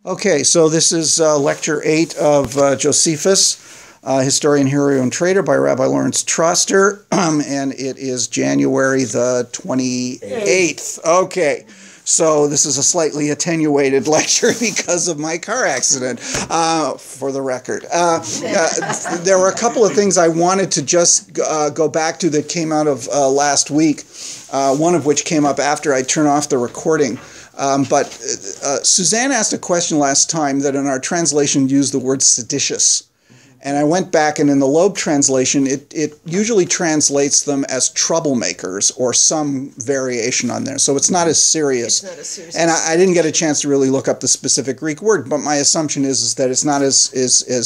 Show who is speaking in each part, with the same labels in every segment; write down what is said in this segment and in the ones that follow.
Speaker 1: Okay, so this is Lecture 8 of Josephus, Historian, Hero, and Traitor by Rabbi Lawrence Troster, and it is January the 28th. Okay, so this is a slightly attenuated lecture because of my car accident, for the record. There were a couple of things I wanted to just go back to that came out of last week, one of which came up after I turned off the recording. But Suzanne asked a question last time that in our translation used the word seditious. And I went back, and in the Loeb translation, it usually translates them as troublemakers or some variation on there. So it's not as serious. It's not as serious. And I didn't get a chance to really look up the specific Greek word, but my assumption is that it's not as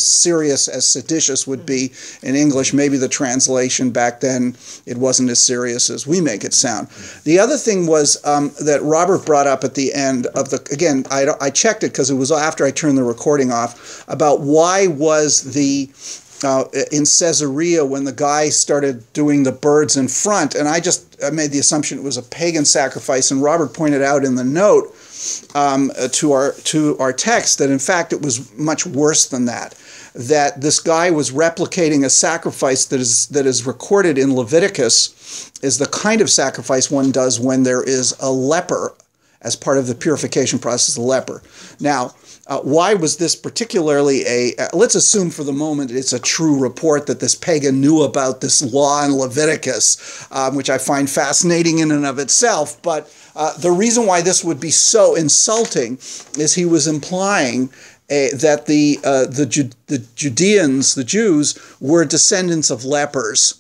Speaker 1: serious as seditious would be in English. Maybe the translation back then, it wasn't as serious as we make it sound. The other thing was that Robert brought up at the end of the, again, I checked it because it was after I turned the recording off, about why was the in Caesarea when the guy started doing the birds in front, and I made the assumption it was a pagan sacrifice, and Robert pointed out in the note to our text that in fact it was much worse than that. That this guy was replicating a sacrifice that is recorded in Leviticus, is the kind of sacrifice one does when there is a leper as part of the purification process, a leper. Now, why was this particularly let's assume for the moment it's a true report that this pagan knew about this law in Leviticus, which I find fascinating in and of itself. But the reason why this would be so insulting is he was implying that the Judeans, the Jews, were descendants of lepers.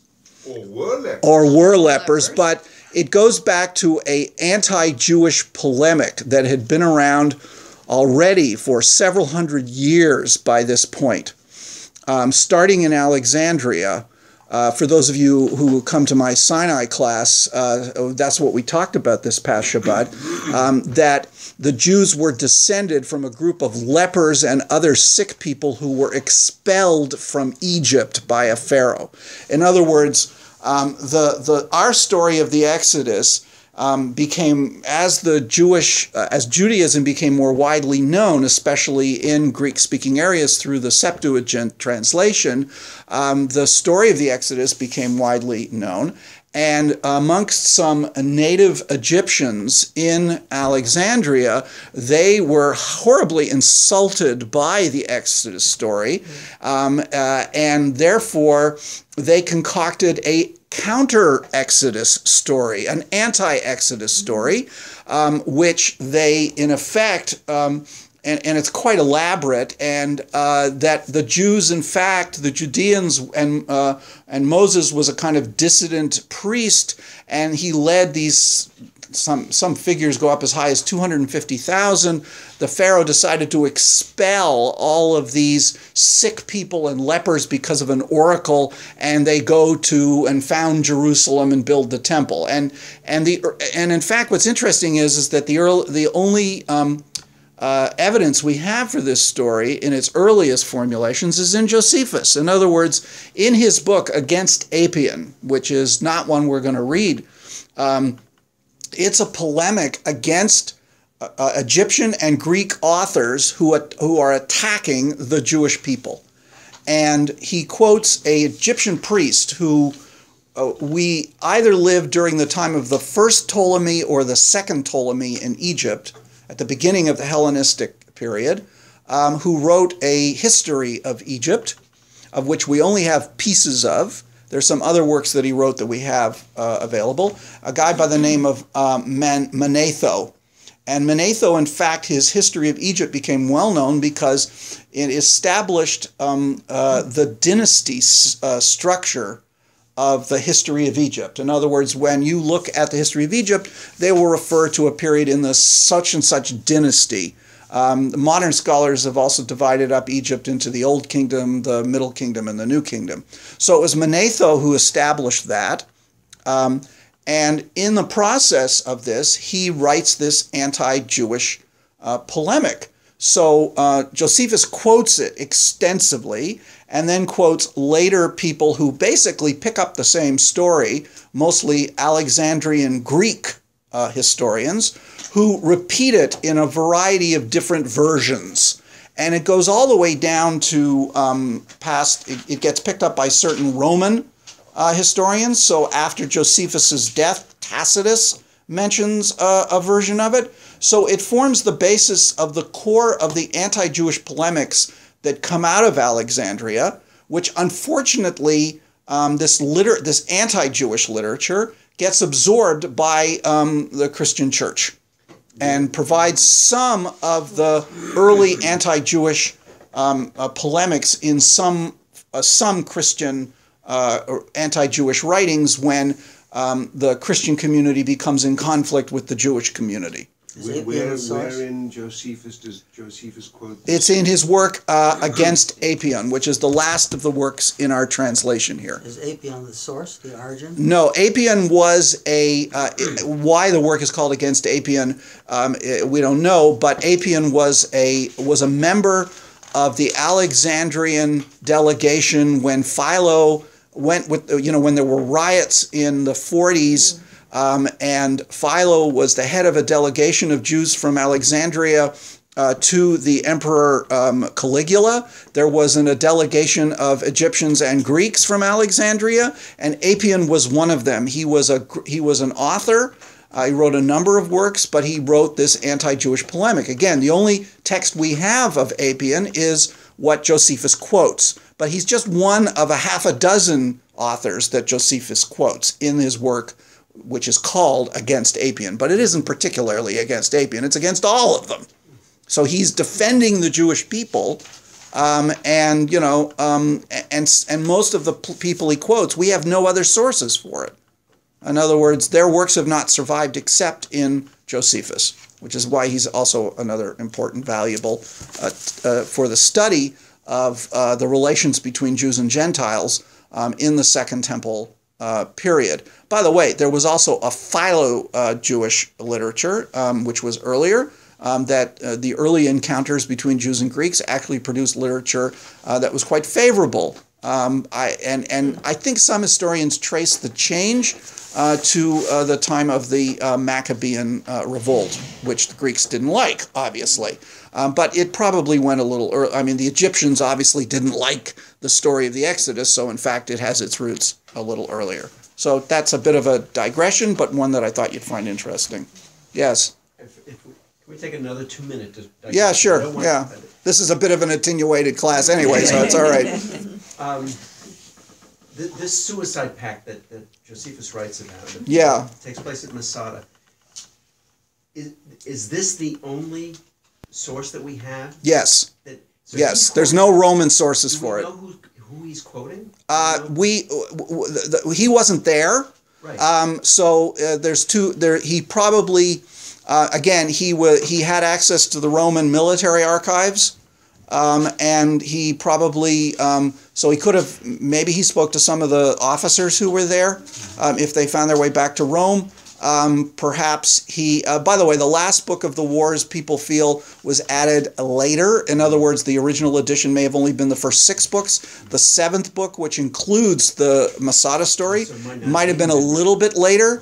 Speaker 1: Or were lepers, but it goes back to an anti-Jewish polemic that had been around already for several hundred years by this point, starting in Alexandria. For those of you who come to my Sinai class, that's what we talked about this past Shabbat, that the Jews were descended from a group of lepers and other sick people who were expelled from Egypt by a pharaoh. In other words, our story of the Exodus became, as Judaism became more widely known, especially in Greek-speaking areas through the Septuagint translation, the story of the Exodus became widely known. And amongst some native Egyptians in Alexandria, they were horribly insulted by the Exodus story, and therefore they concocted a counter-Exodus story, an anti-Exodus story, which they, in effect, and it's quite elaborate, and that the Jews, in fact, the Judeans, and Moses was a kind of dissident priest, and he led these, some figures go up as high as 250,000. The Pharaoh decided to expel all of these sick people and lepers because of an oracle, and they go to and found Jerusalem and build the temple. And in fact, what's interesting is that the only evidence we have for this story in its earliest formulations is in Josephus. In other words, in his book Against Apion, which is not one we're going to read, it's a polemic against Egyptian and Greek authors who are attacking the Jewish people. And he quotes an Egyptian priest who we either lived during the time of the first Ptolemy or the second Ptolemy in Egypt, at the beginning of the Hellenistic period, who wrote a history of Egypt, of which we only have pieces of. There's some other works that he wrote that we have available. A guy by the name of Manetho. And Manetho, in fact, his history of Egypt became well known because it established the dynasty structure of the history of Egypt. In other words, when you look at the history of Egypt, they will refer to a period in the such and such dynasty. Modern scholars have also divided up Egypt into the Old Kingdom, the Middle Kingdom, and the New Kingdom. So it was Manetho who established that. And in the process of this, he writes this anti-Jewish polemic. So Josephus quotes it extensively, and then quotes later people who basically pick up the same story, mostly Alexandrian Greek historians who repeat it in a variety of different versions. And it goes all the way down to it gets picked up by certain Roman historians. So after Josephus's death, Tacitus mentions a version of it. So it forms the basis of the core of the anti-Jewish polemics that come out of Alexandria, which unfortunately this anti-Jewish literature gets absorbed by the Christian church and provides some of the early anti-Jewish polemics in some Christian anti-Jewish writings when the Christian community becomes in conflict with the Jewish community.
Speaker 2: Where in Josephus does Josephus quote this?
Speaker 1: It's in his work Against Apion, which is the last of the works in our translation here.
Speaker 3: Is Apion the source, the origin?
Speaker 1: No, Apion was why the work is called Against Apion, we don't know, but Apion was a member of the Alexandrian delegation when Philo went with, when there were riots in the 40s. And Philo was the head of a delegation of Jews from Alexandria to the Emperor Caligula. There was a delegation of Egyptians and Greeks from Alexandria, and Apion was one of them. He was an author. He wrote a number of works, but he wrote this anti-Jewish polemic. Again, the only text we have of Apion is what Josephus quotes, but he's just one of a half a dozen authors that Josephus quotes in his work, which is called Against Apion, but it isn't particularly against Apion, it's against all of them. So he's defending the Jewish people, and most of the people he quotes, we have no other sources for it. In other words, their works have not survived except in Josephus, which is why he's also another important, valuable for the study of the relations between Jews and Gentiles in the Second Temple period. By the way, there was also a Philo-Jewish literature, which was earlier, that the early encounters between Jews and Greeks actually produced literature that was quite favorable. I think some historians trace the change to the time of the Maccabean revolt, which the Greeks didn't like, obviously. But it probably went a little early. I mean, the Egyptians obviously didn't like the story of the Exodus, so in fact it has its roots a little earlier. So that's a bit of a digression, but one that I thought you'd find interesting. Yes?
Speaker 4: Can we take another 2 minutes?
Speaker 1: Yeah, sure. Yeah. This is a bit of an attenuated class anyway, so it's all right.
Speaker 4: This suicide pact that Josephus writes about, takes place at Masada. Is this the only source that we have?
Speaker 1: Yes. Yes. There's no Roman sources for it.
Speaker 4: Do we know who he's quoting?
Speaker 1: He wasn't there.
Speaker 4: Right.
Speaker 1: So there's two. He probably again he had access to the Roman military archives. And he probably, so he could have, maybe he spoke to some of the officers who were there, if they found their way back to Rome. Perhaps he, by the way, the last book of the wars, people feel, was added later. In other words, the original edition may have only been the first 6 books. The 7th book, which includes the Masada story, might have been a little bit later.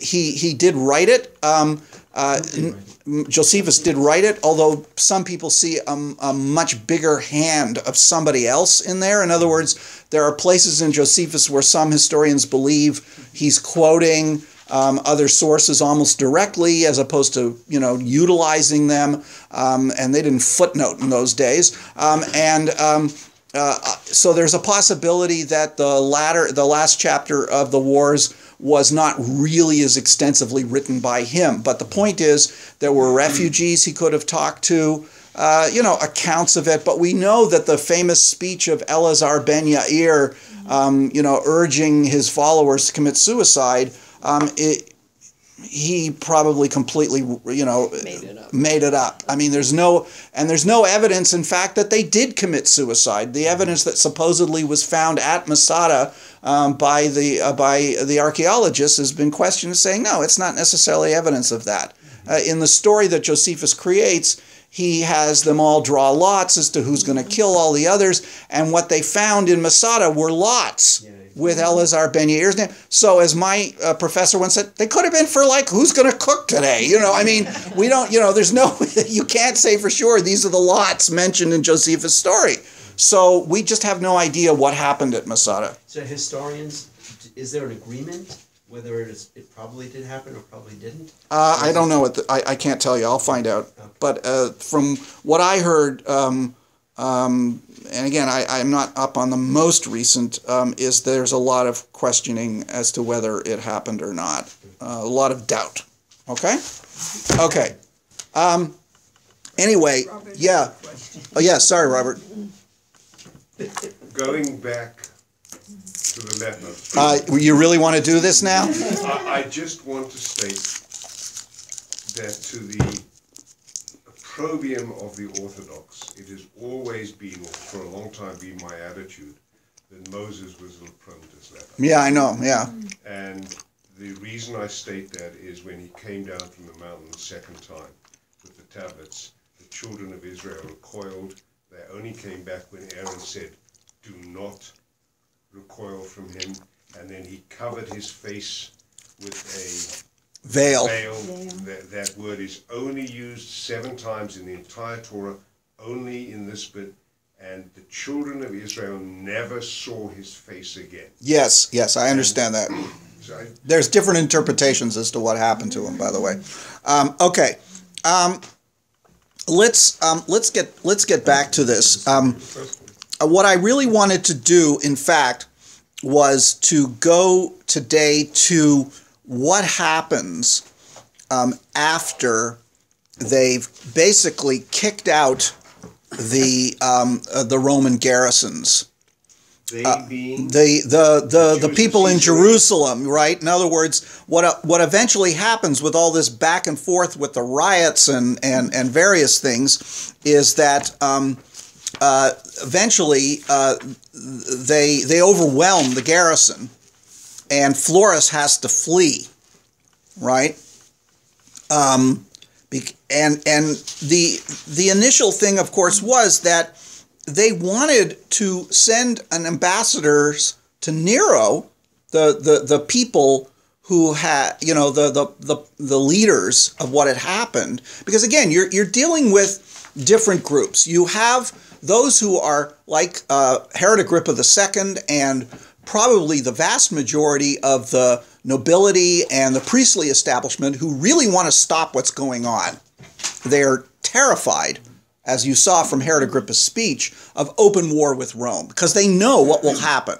Speaker 1: He did write it. Josephus did write it, although some people see a much bigger hand of somebody else in there. In other words, there are places in Josephus where some historians believe he's quoting other sources almost directly, as opposed to utilizing them, and they didn't footnote in those days. So there's a possibility that the last chapter of the Wars was not really as extensively written by him. But the point is, there were refugees he could have talked to, accounts of it. But we know that the famous speech of Eleazar ben Yair, urging his followers to commit suicide, he probably completely, made it up. I mean, there's no evidence, in fact, that they did commit suicide. The evidence that supposedly was found at Masada by the archaeologists has been questioned, saying no, it's not necessarily evidence of that. In the story that Josephus creates, he has them all draw lots as to who's going to kill all the others, and what they found in Masada were lots. with Eleazar ben Yair's name. So as my professor once said, they could have been for like, who's going to cook today? You know, I mean, we don't, you know, there's no, you can't say for sure these are the lots mentioned in Josephus' story. So we just have no idea what happened at Masada.
Speaker 4: So historians, is there an agreement whether it probably did happen or probably didn't?
Speaker 1: I don't know. I can't tell you. I'll find out. Okay. But from what I heard, and again, I'm not up on the most recent, is there's a lot of questioning as to whether it happened or not. A lot of doubt. Okay? Okay. Anyway,
Speaker 5: Robert,
Speaker 1: yeah. Oh, yeah, sorry, Robert.
Speaker 2: Going back to the letter.
Speaker 1: You really want to do this now?
Speaker 2: I just want to state that to the opprobrium of the Orthodox, it has always been, or for a long time been, my attitude that Moses was a little prone to slap.
Speaker 1: Yeah, I know, yeah.
Speaker 2: And the reason I state that is when he came down from the mountain the second time with the tablets, the children of Israel recoiled. They only came back when Aaron said, "Do not recoil from him," and then he covered his face with a
Speaker 1: veil.
Speaker 2: That word is only used 7 times in the entire Torah, only in this bit, and the children of Israel never saw his face again.
Speaker 1: Yes, yes, I understand that.
Speaker 2: So
Speaker 1: there's different interpretations as to what happened to him, by the way. Okay, let's get back to this. What I really wanted to do, in fact, was to go today to what happens after they've basically kicked out the Roman garrisons.
Speaker 2: they being
Speaker 1: The people in Jerusalem, right? In other words, what eventually happens with all this back and forth with the riots and various things is that eventually they overwhelm the garrison, and Florus has to flee, right? And the initial thing, of course, was that they wanted to send an ambassadors to Nero, the people who had, you know, the leaders of what had happened, because again, you're dealing with different groups. You have those who are like Herod Agrippa II and probably the vast majority of the nobility and the priestly establishment who really want to stop what's going on. They're terrified, as you saw from Herod Agrippa's speech, of open war with Rome, because they know what will happen.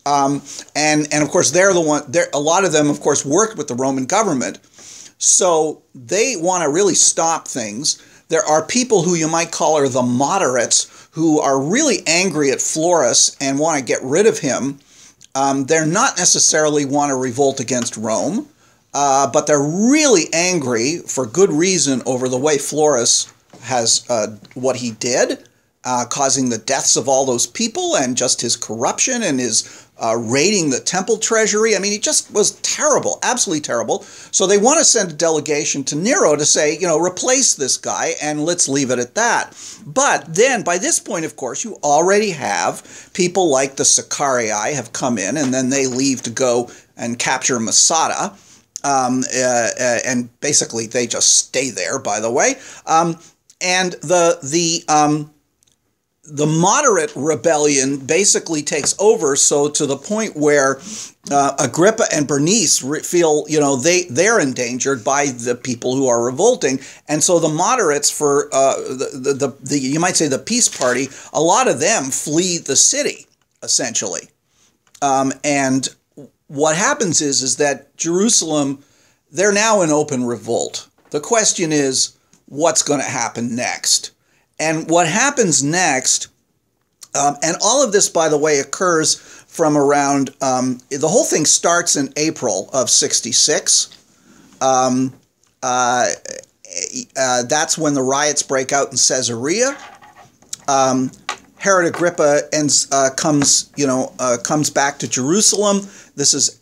Speaker 1: And of course, they're the one. A lot of them, of course, worked with the Roman government, so they want to really stop things. There are people who you might call are the moderates, who are really angry at Florus and want to get rid of him. They're not necessarily want to revolt against Rome, but they're really angry for good reason over the way Florus has what he did, causing the deaths of all those people and just his corruption and his raiding the temple treasury. I mean, he just was terrible, absolutely terrible. So they want to send a delegation to Nero to say, you know, replace this guy and let's leave it at that. But then by this point, of course, you already have people like the Sicarii have come in, and then they leave to go and capture Masada. And basically they just stay there, by the way. And the moderate rebellion basically takes over, so to the point where Agrippa and Bernice feel, you know, they're endangered by the people who are revolting, and so the moderates, for the you might say the peace party, a lot of them flee the city essentially, and what happens is that Jerusalem, they're now in open revolt. The question is, what's going to happen next? And what happens next, and all of this, by the way, occurs from around, the whole thing starts in April of 66. That's when the riots break out in Caesarea. Herod Agrippa comes back to Jerusalem. This is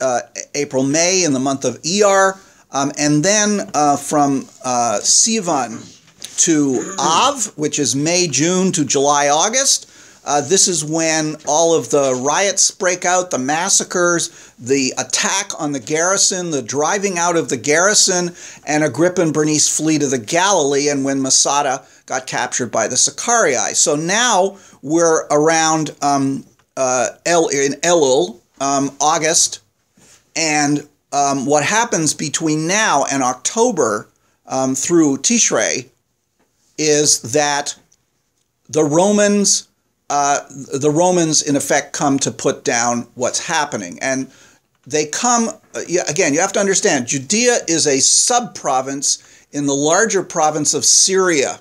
Speaker 1: April, May, in the month of Iyar. And then from Sivan to Av, which is May, June to July, August, This is when all of the riots break out, the massacres, the attack on the garrison, the driving out of the garrison, and Agrippa and Bernice flee to the Galilee, and when Masada got captured by the Sicarii. So now we're around in Elul, August, and what happens between now and October through Tishrei is that the Romans in effect come to put down what's happening. And they come, again, you have to understand, Judea is a sub-province in the larger province of Syria.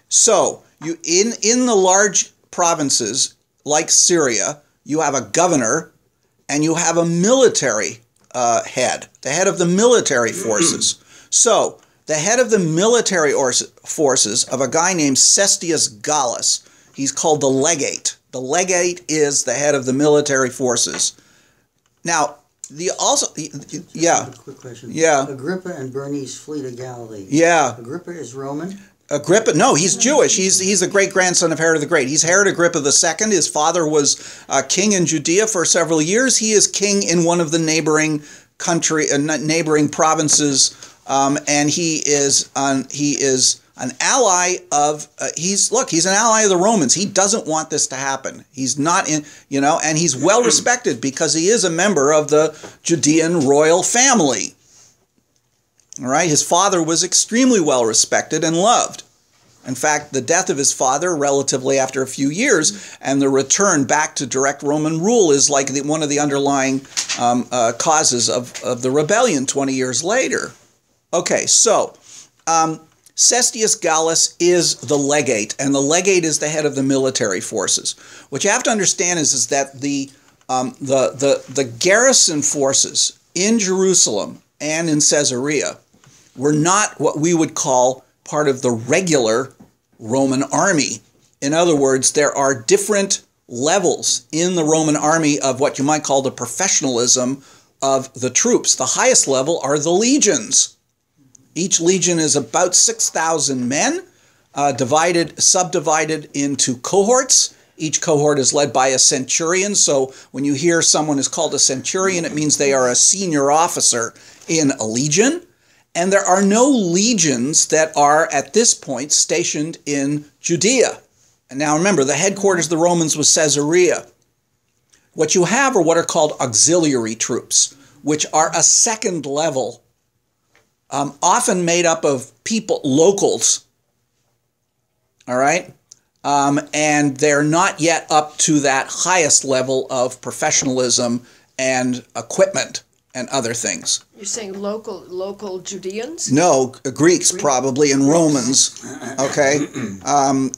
Speaker 1: So, in the large provinces, like Syria, you have a governor and you have a military head, the head of the military forces. So, the head of the military forces of a guy named Cestius Gallus, he's called the legate. The legate is the head of the military forces. Now,
Speaker 3: A quick question.
Speaker 1: Yeah.
Speaker 3: Agrippa and Bernice flee to Galilee.
Speaker 1: Yeah.
Speaker 3: Agrippa is Roman?
Speaker 1: Agrippa, no, he's Jewish. He's a great-grandson of Herod the Great. He's Herod Agrippa II. His father was king in Judea for several years. He is king in one of the neighboring provinces, and he is an ally of. He's an ally of the Romans. He doesn't want this to happen. He's not in, and he's well respected because he is a member of the Judean royal family. All right, his father was extremely well respected and loved. In fact, the death of his father relatively after a few years and the return back to direct Roman rule is like one of the underlying causes of the rebellion 20 years later. Okay, so Cestius Gallus is the legate, and the legate is the head of the military forces. What you have to understand is that the garrison forces in Jerusalem and in Caesarea were not what we would call part of the regular Roman army. In other words, there are different levels in the Roman army of what you might call the professionalism of the troops. The highest level are the legions. Each legion is about 6,000 men, subdivided into cohorts. Each cohort is led by a centurion. So when you hear someone is called a centurion, it means they are a senior officer in a legion. And there are no legions that are, at this point, stationed in Judea. And now remember, the headquarters of the Romans was Caesarea. What you have are what are called auxiliary troops, which are a second level, often made up of people, locals, all right? And they're not yet up to that highest level of professionalism and equipment and other things.
Speaker 5: You're saying local Judeans?
Speaker 1: No, Greeks probably, and Romans. Okay.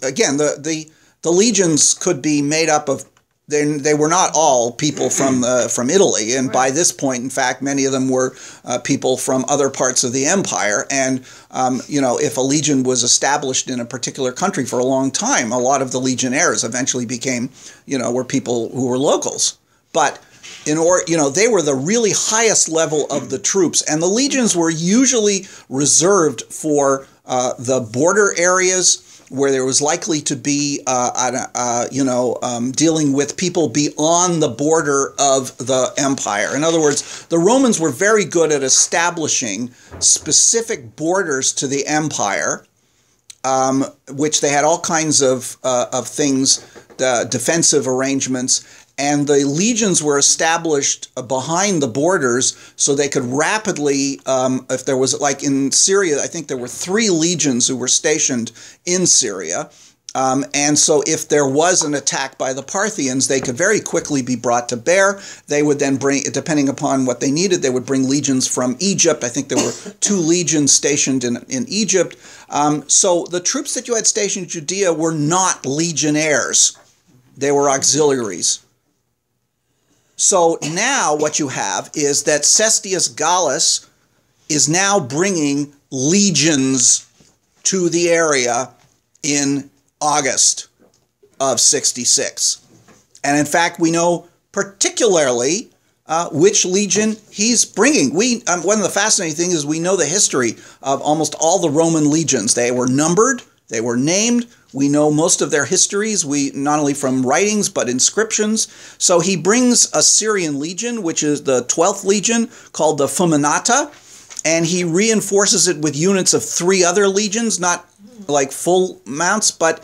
Speaker 1: Again, the legions could be made up of. They were not all people from Italy, and by this point, in fact, many of them were people from other parts of the empire. And if a legion was established in a particular country for a long time, a lot of the legionnaires eventually became, were people who were locals. But they were the really highest level of the troops, and the legions were usually reserved for the border areas where there was likely to be, dealing with people beyond the border of the empire. In other words, the Romans were very good at establishing specific borders to the empire, which they had all kinds of things, defensive arrangements. And the legions were established behind the borders so they could rapidly, if there was, like in Syria, I think there were 3 legions who were stationed in Syria. And so if there was an attack by the Parthians, they could very quickly be brought to bear. They would then bring, depending upon what they needed, they would bring legions from Egypt. I think there were 2 legions stationed in Egypt. So the troops that you had stationed in Judea were not legionnaires. They were auxiliaries. So now what you have is that Cestius Gallus is now bringing legions to the area in August of 66. And in fact, we know particularly which legion he's bringing. One of the fascinating things is we know the history of almost all the Roman legions. They were numbered, they were named. We know most of their histories, not only from writings, but inscriptions. So he brings a Syrian legion, which is the 12th legion, called the Fulminata, and he reinforces it with units of 3 other legions, not like full mounts, but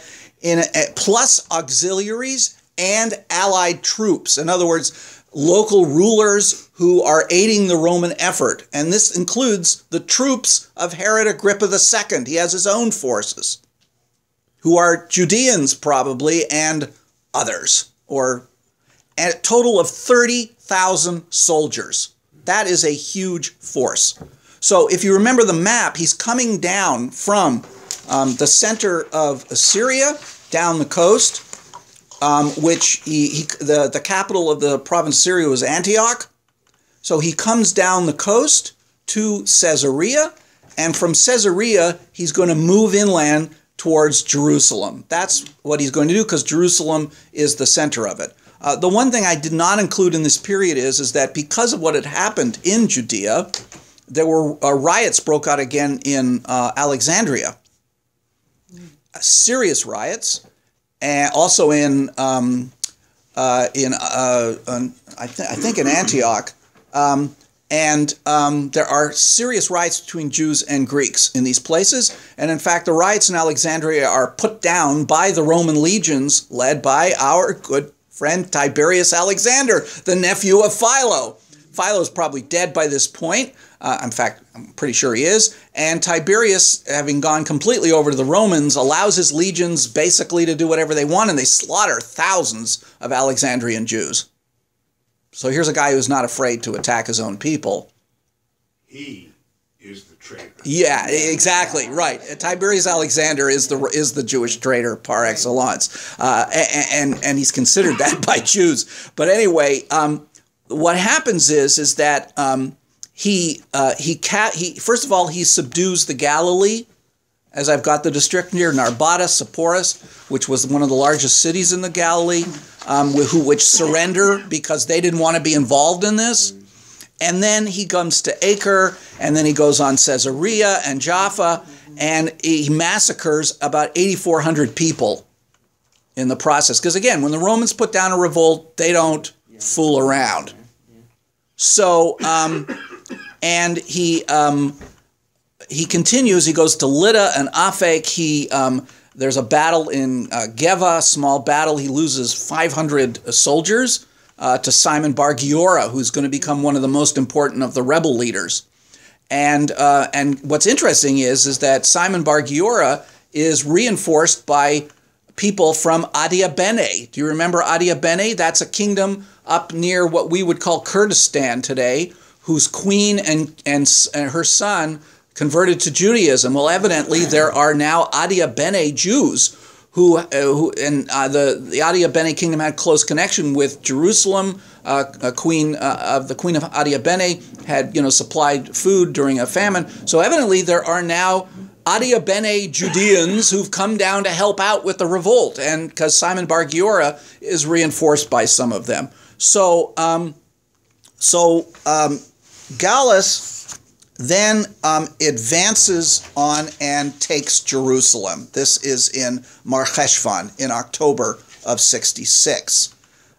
Speaker 1: plus auxiliaries and allied troops. In other words, local rulers who are aiding the Roman effort. And this includes the troops of Herod Agrippa II. He has his own forces, who are Judeans probably, and others, or a total of 30,000 soldiers. That is a huge force. So if you remember the map, he's coming down from the center of Assyria, down the coast, which the capital of the province of Syria was Antioch. So he comes down the coast to Caesarea, and from Caesarea, he's going to move inland towards Jerusalem. That's what he's going to do, because Jerusalem is the center of it. The one thing I did not include in this period is that because of what had happened in Judea, there were riots broke out again in Alexandria. Serious riots, and also in I think in Antioch. There are serious riots between Jews and Greeks in these places. And in fact, the riots in Alexandria are put down by the Roman legions led by our good friend Tiberius Alexander, the nephew of Philo. Philo is probably dead by this point. In fact, I'm pretty sure he is. And Tiberius, having gone completely over to the Romans, allows his legions basically to do whatever they want, and they slaughter thousands of Alexandrian Jews. So here's a guy who's not afraid to attack his own people.
Speaker 2: He is the traitor.
Speaker 1: Yeah, exactly, right. Tiberius Alexander is the Jewish traitor par excellence, and he's considered that by Jews. But anyway, what happens is that he first of all he subdues the Galilee, as I've got the district near Narbata, Sepphoris, which was one of the largest cities in the Galilee, which surrender because they didn't want to be involved in this. And then he comes to Acre, and then he goes on Caesarea and Jaffa, and he massacres about 8,400 people in the process. Because again, when the Romans put down a revolt, they don't fool around. So, and he continues. He goes to Lydda and Aphek. There's a battle in Geva, a small battle. He loses 500 soldiers to Simon Bar Giora, who's going to become one of the most important of the rebel leaders. And what's interesting is that Simon Bar Giora is reinforced by people from Adiabene. Do you remember Adiabene? That's a kingdom up near what we would call Kurdistan today, whose queen and her son converted to Judaism. Well, evidently there are now Adiabene Jews who the Adiabene kingdom had close connection with Jerusalem. The queen of Adiabene had supplied food during a famine. So evidently there are now Adiabene Judeans who've come down to help out with the revolt, and because Simon Bar Giora is reinforced by some of them. So Gallus then advances on and takes Jerusalem. This is in Mar Cheshvan in October of 66.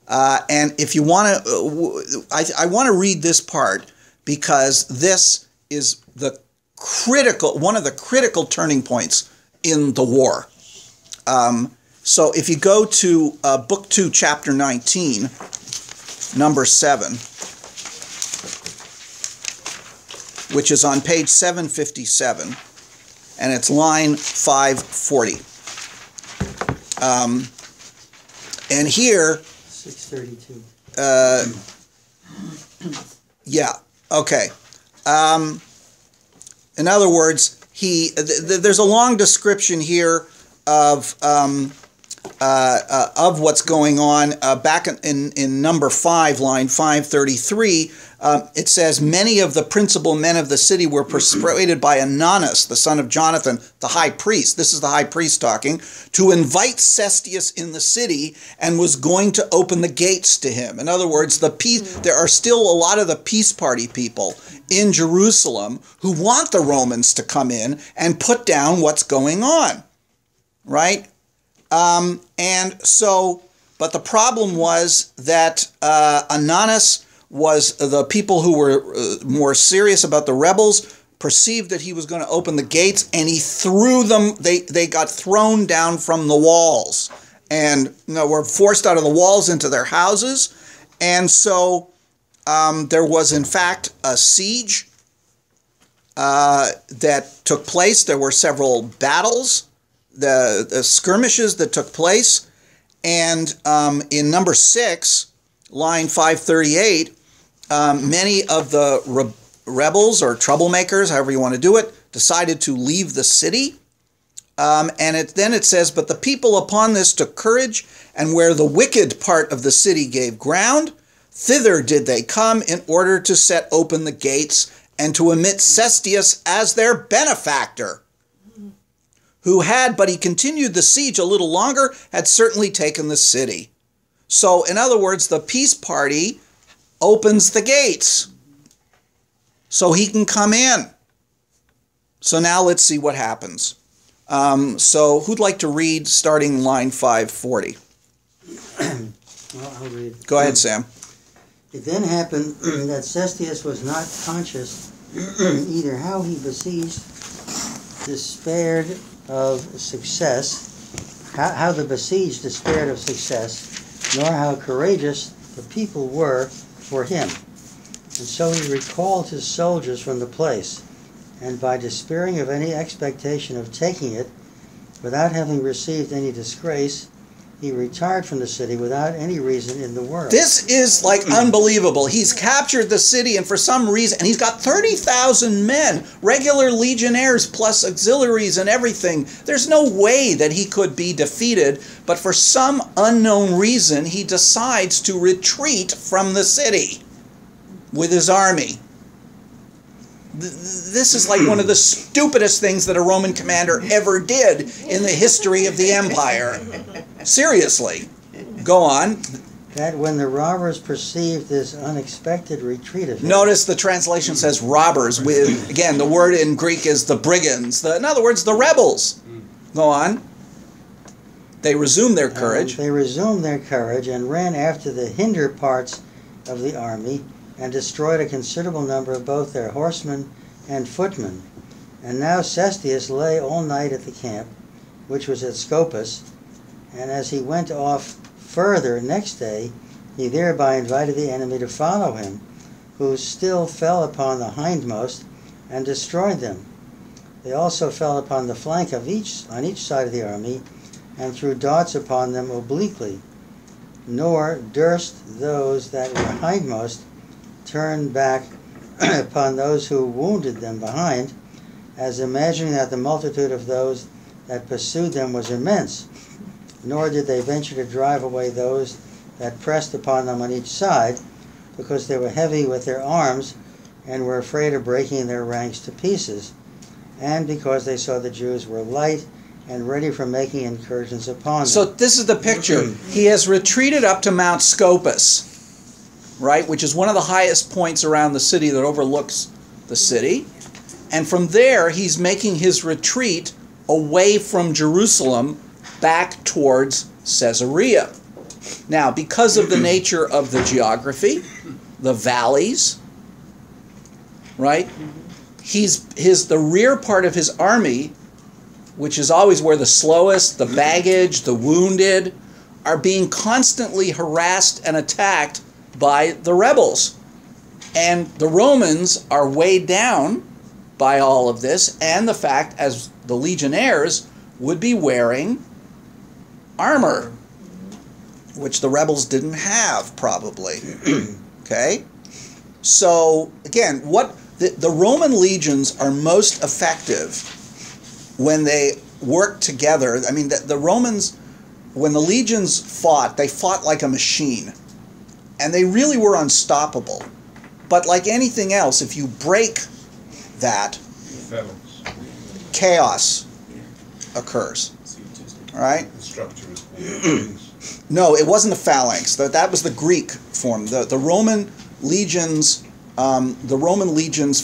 Speaker 1: And if you want to, I want to read this part because this is one of the critical turning points in the war. So if you go to Book 2, Chapter 19, number 7, which is on page 757, and it's line 540. And here...
Speaker 3: 632.
Speaker 1: Yeah, okay. In other words, there's a long description here of what's going on. Back in number 5, line 533, it says, many of the principal men of the city were persuaded by Ananus, the son of Jonathan, the high priest, this is the high priest talking, to invite Cestius in the city and was going to open the gates to him. In other words, there are still a lot of the peace party people in Jerusalem who want the Romans to come in and put down what's going on, right? And so, but the problem was that Ananus was the people who were more serious about the rebels perceived that he was going to open the gates, and he threw them. They got thrown down from the walls, and were forced out of the walls into their houses. And so there was, in fact, a siege that took place. There were several battles, the skirmishes that took place. And in number 6, line 538, many of the rebels or troublemakers, however you want to do it, decided to leave the city. And then it says, but the people upon this took courage, and where the wicked part of the city gave ground, thither did they come in order to set open the gates and to admit Cestius as their benefactor, who had, but he continued the siege a little longer, had certainly taken the city. So, in other words, the peace party opens the gates so he can come in. So now let's see what happens. So who'd like to read starting line 540?
Speaker 3: Well, I'll read.
Speaker 1: Go ahead, Sam.
Speaker 3: It then happened that Cestius was not conscious either how he besieged, despaired of success, how the besieged despaired of success, nor how courageous the people were for him. And so he recalled his soldiers from the place, and by despairing of any expectation of taking it, without having received any disgrace, he retired from the city without any reason in the world.
Speaker 1: This is like unbelievable. He's captured the city, and for some reason, and he's got 30,000 men, regular legionnaires plus auxiliaries and everything. There's no way that he could be defeated, but for some unknown reason, he decides to retreat from the city with his army. This is like one of the stupidest things that a Roman commander ever did in the history of the empire. Seriously. Go on.
Speaker 3: That when the robbers perceived this unexpected retreat of his...
Speaker 1: Notice the translation says robbers. Again, the word in Greek is the brigands. In other words, the rebels. Go on. They resumed their courage.
Speaker 3: They resumed their courage and ran after the hinder parts of the army, and destroyed a considerable number of both their horsemen and footmen. And now Cestius lay all night at the camp, which was at Scopus, and as he went off further next day, he thereby invited the enemy to follow him, who still fell upon the hindmost and destroyed them. They also fell upon the flank of on each side of the army, and threw darts upon them obliquely. Nor durst those that were hindmost turn back upon those who wounded them behind, as imagining that the multitude of those that pursued them was immense. Nor did they venture to drive away those that pressed upon them on each side, because they were heavy with their arms, and were afraid of breaking their ranks to pieces, and because they saw the Jews were light and ready for making incursions upon them.
Speaker 1: So this is the picture. He has retreated up to Mount Scopus, right, which is one of the highest points around the city that overlooks the city. And from there, he's making his retreat away from Jerusalem back towards Caesarea. Now, because of the nature of the geography, the valleys, right, the rear part of his army, which is always where the slowest, the baggage, the wounded, are being constantly harassed and attacked by the rebels. And the Romans are weighed down by all of this, and the fact as the legionnaires would be wearing armor, which the rebels didn't have, probably. Okay? So, again, what the Roman legions are most effective when they work together. I mean, the Romans, when the legions fought, they fought like a machine. And they really were unstoppable. But like anything else, if you break that, chaos occurs. All right?
Speaker 2: The structure is
Speaker 1: No, it wasn't the phalanx. That was the Greek form. The Roman legions,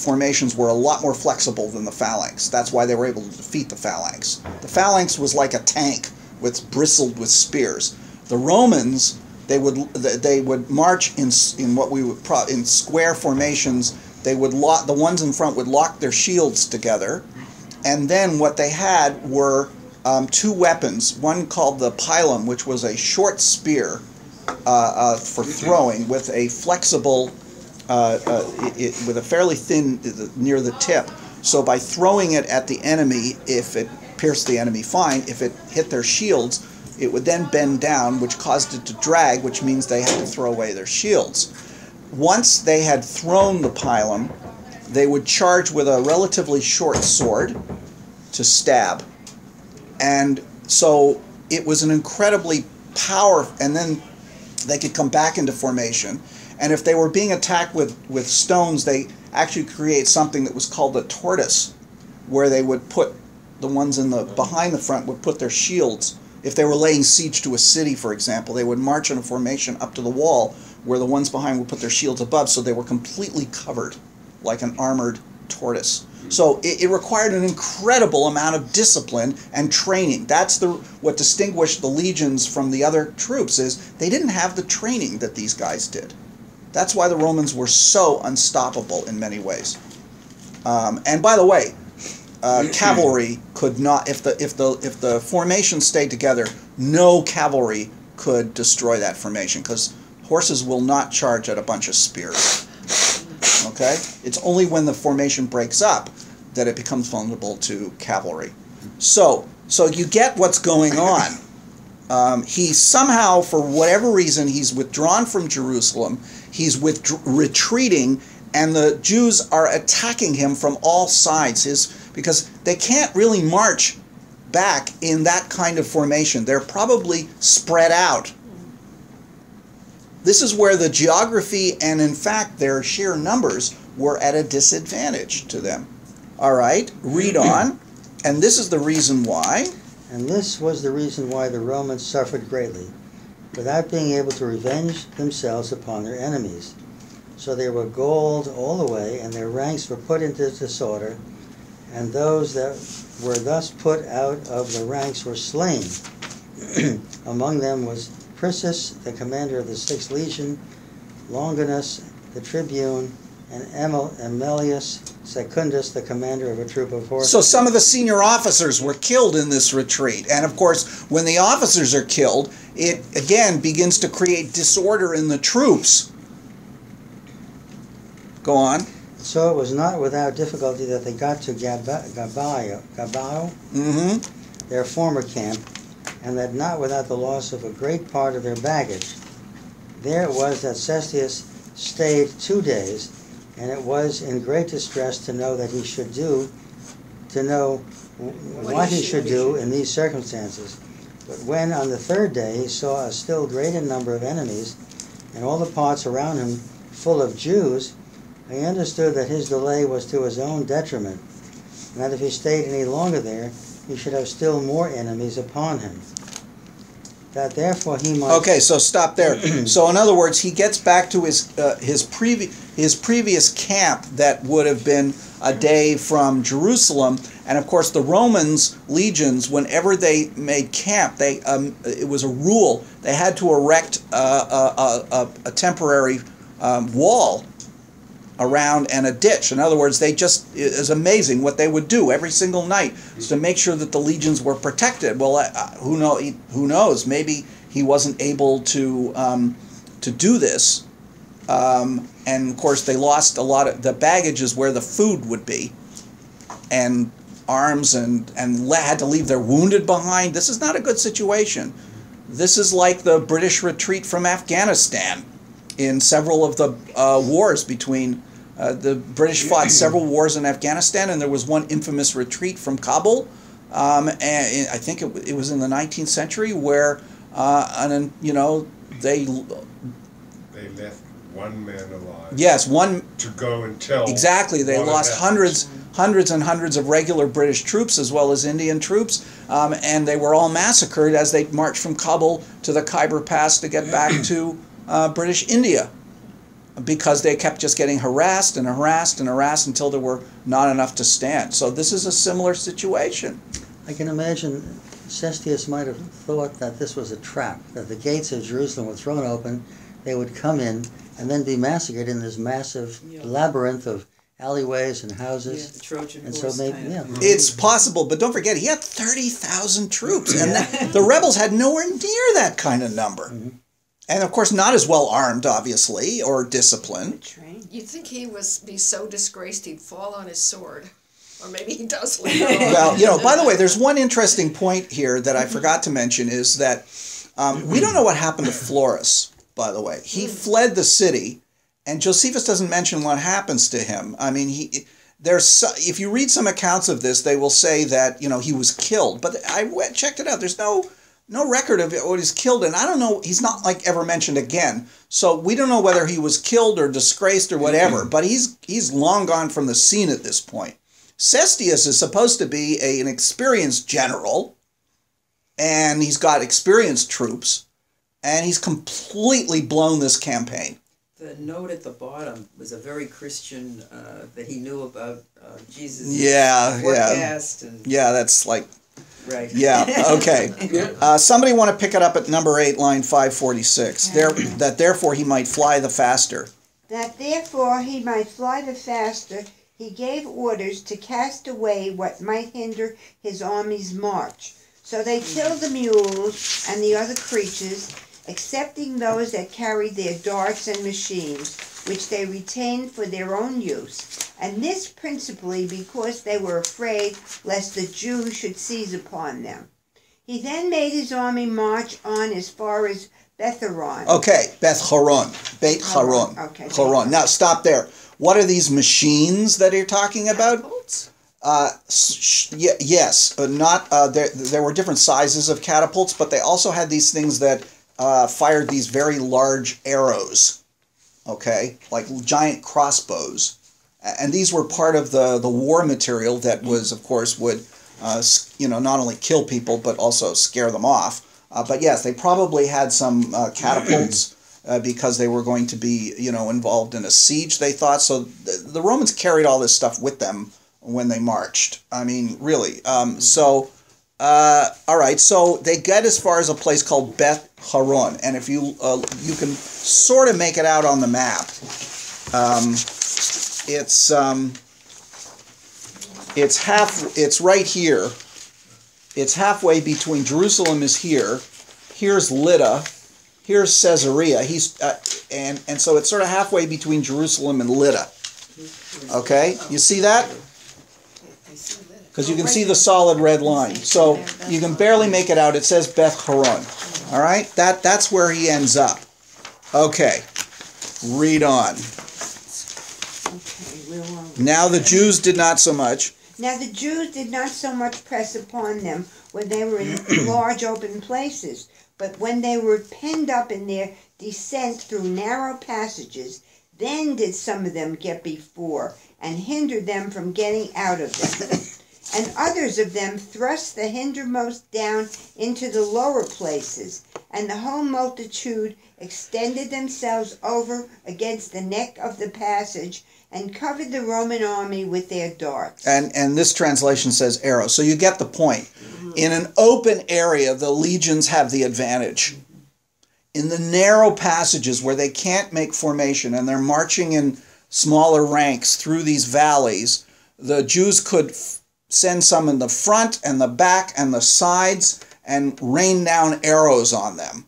Speaker 1: formations were a lot more flexible than the phalanx. That's why they were able to defeat the phalanx. The phalanx was like a tank bristled with spears. The Romans, they would march in what we would in square formations. They would the ones in front would lock their shields together, and then what they had were two weapons. One called the pilum, which was a short spear for throwing with a flexible, with a fairly thin near the tip. So by throwing it at the enemy, if it pierced the enemy, fine. If it hit their shields, it would then bend down, which caused it to drag, which means they had to throw away their shields. Once they had thrown the pilum, they would charge with a relatively short sword to stab. And so it was an incredibly powerful, and then they could come back into formation. And if they were being attacked with stones, they actually create something that was called a tortoise, where they would put the ones in the behind the front would put their shields. If they were laying siege to a city, for example, they would march in a formation up to the wall, where the ones behind would put their shields above, so they were completely covered like an armored tortoise. So it required an incredible amount of discipline and training. That's what distinguished the legions from the other troops, is they didn't have the training that these guys did. That's why the Romans were so unstoppable in many ways. And by the way, cavalry could not, if the formation stayed together, no cavalry could destroy that formation, because horses will not charge at a bunch of spears. Okay? It's only when the formation breaks up that it becomes vulnerable to cavalry. So you get what's going on. He somehow, for whatever reason, he's withdrawn from Jerusalem. He's retreating, and the Jews are attacking him from all sides. Because they can't really march back in that kind of formation. They're probably spread out. This is where the geography and, in fact, their sheer numbers were at a disadvantage to them. All right, read on. And this is the reason why.
Speaker 3: And this was the reason why the Romans suffered greatly, without being able to revenge themselves upon their enemies. So they were galled all the way, and their ranks were put into disorder, and those that were thus put out of the ranks were slain. Among them was Priscus, the commander of the 6th Legion, Longinus, the tribune, and Emilius Secundus, the commander of a troop of horse.
Speaker 1: So some of the senior officers were killed in this retreat. And of course, when the officers are killed, it again begins to create disorder in the troops. Go on.
Speaker 3: So it was not without difficulty that they got to Gabao, their former camp, and that not without the loss of a great part of their baggage. There it was that Cestius stayed 2 days, and it was in great distress to know what he should do in these circumstances. But when on the 3rd day he saw a still greater number of enemies, and all the parts around him full of Jews, he understood that his delay was to his own detriment, and that if he stayed any longer there, he should have still more enemies upon him. That therefore he might...
Speaker 1: Okay, so stop there. So in other words, he gets back to his previous camp that would have been a day from Jerusalem, and of course the Romans legions, whenever they made camp, it was a rule they had to erect a temporary wall around and a ditch. In other words, it was amazing what they would do every single night to make sure that the legions were protected. Well, who knows? Maybe he wasn't able to do this. And of course, they lost a lot of the baggage is where the food would be, and arms, and had to leave their wounded behind. This is not a good situation. This is like the British retreat from Afghanistan in several of the wars between the British fought several wars in Afghanistan, and there was one infamous retreat from Kabul, and I think it was in the 19th century, where they
Speaker 2: left one man alive.
Speaker 1: Yes, one
Speaker 2: to go and tell.
Speaker 1: Exactly, they lost hundreds and hundreds of regular British troops as well as Indian troops, and they were all massacred as they marched from Kabul to the Khyber Pass to get back to British India, because they kept just getting harassed and harassed and harassed until there were not enough to stand. So this is a similar situation.
Speaker 3: I can imagine Cestius might have thought that this was a trap, that the gates of Jerusalem were thrown open, they would come in, and then be massacred in this massive labyrinth of alleyways and houses.
Speaker 6: Yeah, the Trojan
Speaker 3: And
Speaker 6: horse
Speaker 3: so maybe,
Speaker 6: kind of.
Speaker 1: It's possible, but don't forget, he had 30,000 troops, and the rebels had nowhere near that kind of number. And of course, not as well armed, obviously, or disciplined.
Speaker 6: Train.
Speaker 5: You'd think he was be so disgraced he'd fall on his sword. Or maybe he does later on.
Speaker 1: Well, by the way, there's one interesting point here that I forgot to mention is that we don't know what happened to Florus, by the way. He fled the city, and Josephus doesn't mention what happens to him. I mean, if you read some accounts of this, they will say that, he was killed. But I checked it out. There's no record of what he's killed, and I don't know, he's not ever mentioned again. So we don't know whether he was killed or disgraced or whatever, but he's long gone from the scene at this point. Cestius is supposed to be an experienced general, and he's got experienced troops, and he's completely blown this campaign.
Speaker 6: The note at the bottom was a very Christian, that he knew about Jesus' forecast. And,
Speaker 1: Yeah, that's
Speaker 6: right.
Speaker 1: Yeah, okay. Somebody want to pick it up at number 8, line 546. That therefore he might fly the faster.
Speaker 7: That therefore he might fly the faster, he gave orders to cast away what might hinder his army's march. So they killed the mules and the other creatures, excepting those that carried their darts and machines, which they retained for their own use. And this principally because they were afraid lest the Jews should seize upon them. He then made his army march on as far as Beth-horon.
Speaker 1: Okay, Beth-horon. Beit-horon.
Speaker 7: Okay.
Speaker 1: Horon. Now, stop there. What are these machines that you're talking about?
Speaker 5: Catapults?
Speaker 1: Yes, not there were different sizes of catapults, but they also had these things that fired these very large arrows, okay, like giant crossbows. And these were part of the war material that was, of course, would, not only kill people, but also scare them off. But yes, they probably had some catapults because they were going to be, involved in a siege, they thought. So the Romans carried all this stuff with them when they marched. I mean, really. All right, so they get as far as a place called Beth-horon. And if you can sort of make it out on the map. It's right here. It's halfway between Jerusalem is here. Here's Lydda. Here's Caesarea. And so it's sort of halfway between Jerusalem and Lydda. Okay, you see that? Because you can see the solid red line. So you can barely make it out. It says Beth-horon. All right, that's where he ends up. Okay, read on. Now the Jews did not so much.
Speaker 7: Now the Jews did not so much press upon them when they were in large open places, but when they were penned up in their descent through narrow passages, then did some of them get before, and hindered them from getting out of them. And others of them thrust the hindermost down into the lower places, and the whole multitude extended themselves over against the neck of the passage, and covered the Roman army with their darts.
Speaker 1: And this translation says arrows. So you get the point. In an open area, the legions have the advantage. In the narrow passages where they can't make formation and they're marching in smaller ranks through these valleys, the Jews could send some in the front and the back and the sides and rain down arrows on them.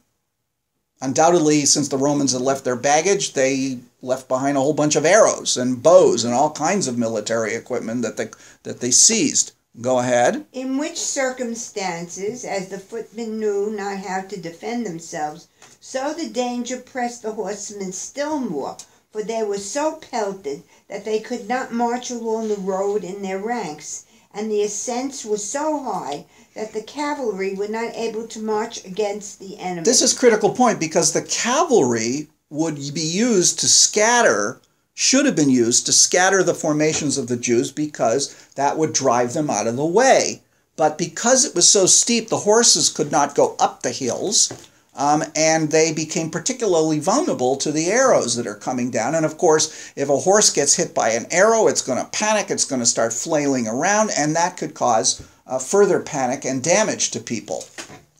Speaker 1: Undoubtedly, since the Romans had left their baggage, they left behind a whole bunch of arrows and bows and all kinds of military equipment that they seized. Go ahead.
Speaker 7: In which circumstances, as the footmen knew not how to defend themselves, so the danger pressed the horsemen still more, for they were so pelted that they could not march along the road in their ranks, and the ascents were so high that the cavalry were not able to march against the enemy.
Speaker 1: This is a critical point because the cavalry would be used to scatter, should have been used to scatter the formations of the Jews because that would drive them out of the way. But because it was so steep, the horses could not go up the hills, and they became particularly vulnerable to the arrows that are coming down. And of course, if a horse gets hit by an arrow, it's going to panic, it's going to start flailing around, and that could cause further panic and damage to people.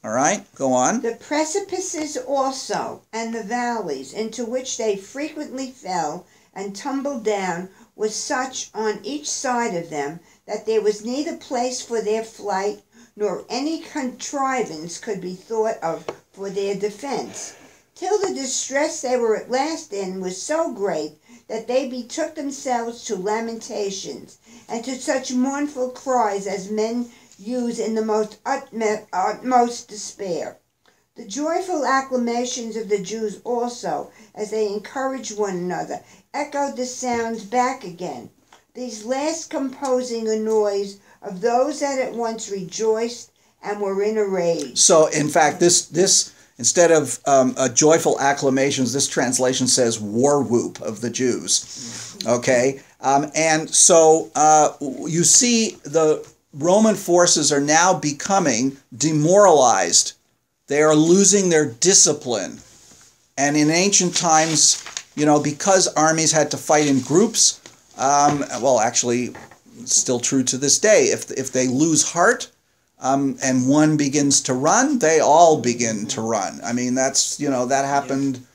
Speaker 1: All right, go on.
Speaker 7: The precipices also, and the valleys into which they frequently fell and tumbled down, was such on each side of them that there was neither place for their flight, nor any contrivance could be thought of for their defense, till the distress they were at last in was so great that they betook themselves to lamentations, and to such mournful cries as men use in the most utmost despair. The joyful acclamations of the Jews also, as they encouraged one another, echoed the sounds back again, these last composing a noise of those that at once rejoiced and were in a rage.
Speaker 1: So, in fact, this instead of joyful acclamations, this translation says war whoop of the Jews. Okay? And so you see the Roman forces are now becoming demoralized. They are losing their discipline. And in ancient times, you know, because armies had to fight in groups, well, actually, it's still true to this day. If they lose heart and one begins to run, they all begin to run. I mean, that's, you know, that happened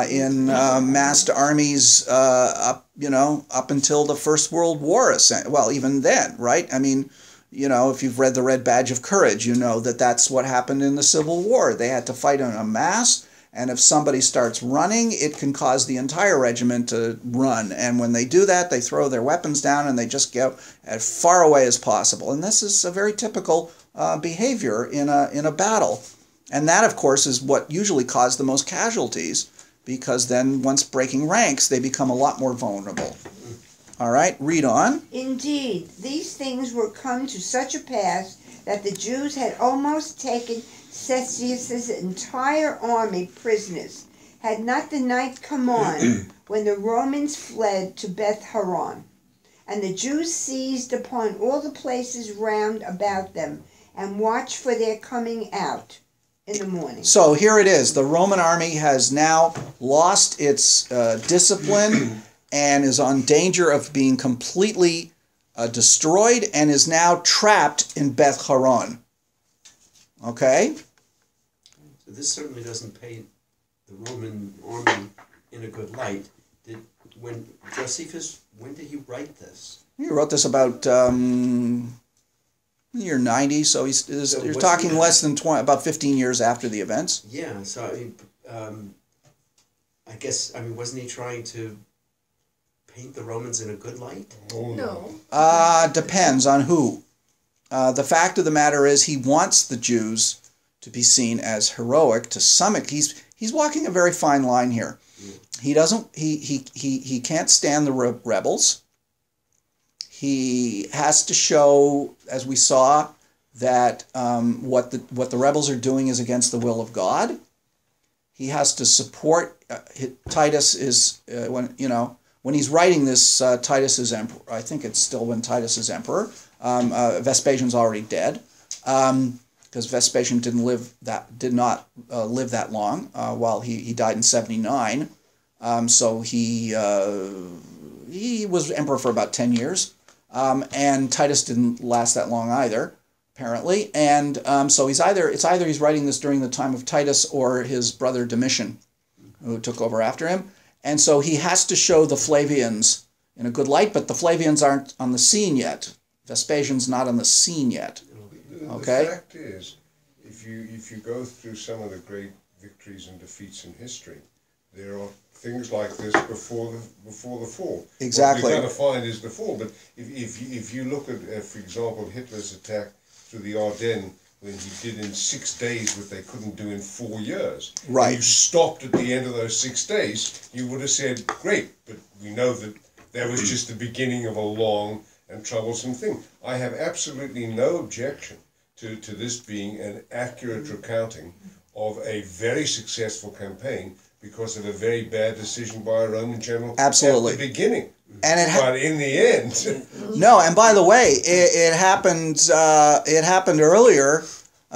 Speaker 1: in massed armies up until the First World War. Well, even then, right? I mean, you know, if you've read The Red Badge of Courage, you know that that's what happened in the Civil War. They had to fight in a mass, and if somebody starts running, it can cause the entire regiment to run. And when they do that, they throw their weapons down and they just go as far away as possible. And this is a very typical behavior in a battle. And that, of course, is what usually caused the most casualties, because then once breaking ranks, they become a lot more vulnerable. All right, read on.
Speaker 7: Indeed, these things were come to such a pass that the Jews had almost taken Cestius's entire army prisoners, had not the night come on when the Romans fled to Beth Horon. And the Jews seized upon all the places round about them, and watched for their coming out in the morning.
Speaker 1: So here it is. The Roman army has now lost its discipline and is on danger of being completely destroyed, and is now trapped in Beth Horon. Okay?
Speaker 4: So this certainly doesn't paint the Roman army in a good light. When Josephus, when did he write this?
Speaker 1: He wrote this about year 90, so you're talking less than 20, about 15 years after the events.
Speaker 4: Yeah, so I mean, I guess, I mean, wasn't he trying to paint the Romans in a good light?
Speaker 5: No.
Speaker 1: Depends on who. The fact of the matter is, he wants the Jews to be seen as heroic to some extent. He's walking a very fine line here. He doesn't. He can't stand the rebels. He has to show, as we saw, that what the rebels are doing is against the will of God. He has to support. Titus is when he's writing this. Titus is emperor. I think it's still when Titus is emperor. Vespasian's already dead, because Vespasian did not live that long. While he died in 79, so he was emperor for about 10 years, and Titus didn't last that long either, apparently. And so it's either he's writing this during the time of Titus or his brother Domitian, who took over after him, and so he has to show the Flavians in a good light, but the Flavians aren't on the scene yet. Vespasian's not on the scene yet. Okay?
Speaker 2: The fact is, if you go through some of the great victories and defeats in history, there are things like this before the fall.
Speaker 1: Exactly.
Speaker 2: What you're going to find is the fall. But if you look at, for example, Hitler's attack through the Ardennes, when he did in 6 days what they couldn't do in 4 years.
Speaker 1: Right.
Speaker 2: If you stopped at the end of those 6 days, you would have said, great, but we know that was just the beginning of a long and troublesome thing. I have absolutely no objection to this being an accurate recounting of a very successful campaign because of a very bad decision by a Roman general
Speaker 1: Absolutely.
Speaker 2: at the beginning.
Speaker 1: And
Speaker 2: but in the end...
Speaker 1: No, and by the way, it happened earlier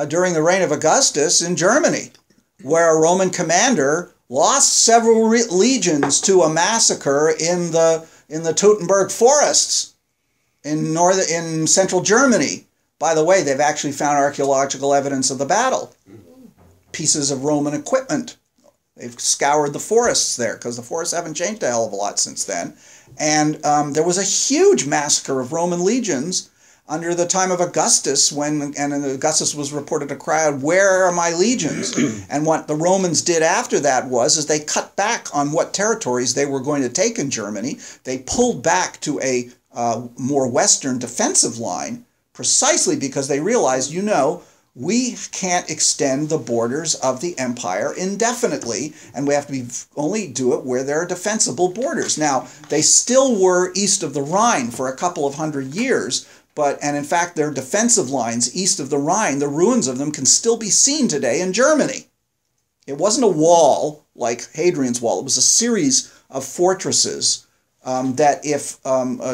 Speaker 1: during the reign of Augustus in Germany, where a Roman commander lost several legions to a massacre in the Teutoburg forests in central Germany, By the way, they've actually found archaeological evidence of the battle. Pieces of Roman equipment. They've scoured the forests there, because the forests haven't changed a hell of a lot since then. And there was a huge massacre of Roman legions under the time of Augustus, and Augustus was reported to cry out, "Where are my legions?" And what the Romans did after that is they cut back on what territories they were going to take in Germany. They pulled back to a more western defensive line, precisely because they realized, we can't extend the borders of the empire indefinitely, and we have to only do it where there are defensible borders. Now, they still were east of the Rhine for a couple of hundred years, and in fact, their defensive lines east of the Rhine, the ruins of them can still be seen today in Germany. It wasn't a wall like Hadrian's Wall. It was a series of fortresses that if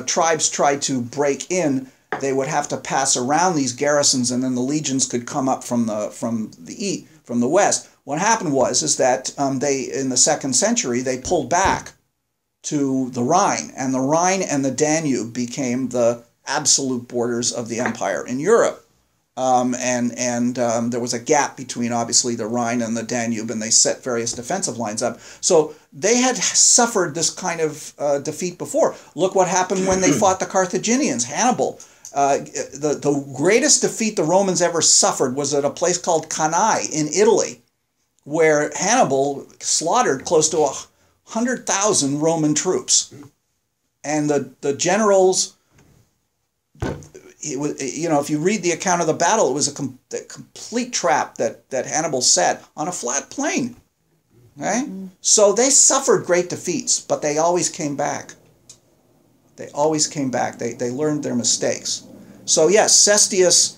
Speaker 1: tribes tried to break in, they would have to pass around these garrisons, and then the legions could come up from the west. What happened is that they, in the 2nd century, they pulled back to the Rhine, and the Rhine and the Danube became the absolute borders of the empire in Europe. There was a gap between, obviously, the Rhine and the Danube, and they set various defensive lines up. So they had suffered this kind of defeat before. Look what happened when they fought the Carthaginians, Hannibal. The greatest defeat the Romans ever suffered was at a place called Cannae in Italy, where Hannibal slaughtered close to 100,000 Roman troops. And the generals, if you read the account of the battle, it was a complete trap that Hannibal set on a flat plain. Okay? So they suffered great defeats, but they always came back. They always came back. They learned their mistakes. So yes, Cestius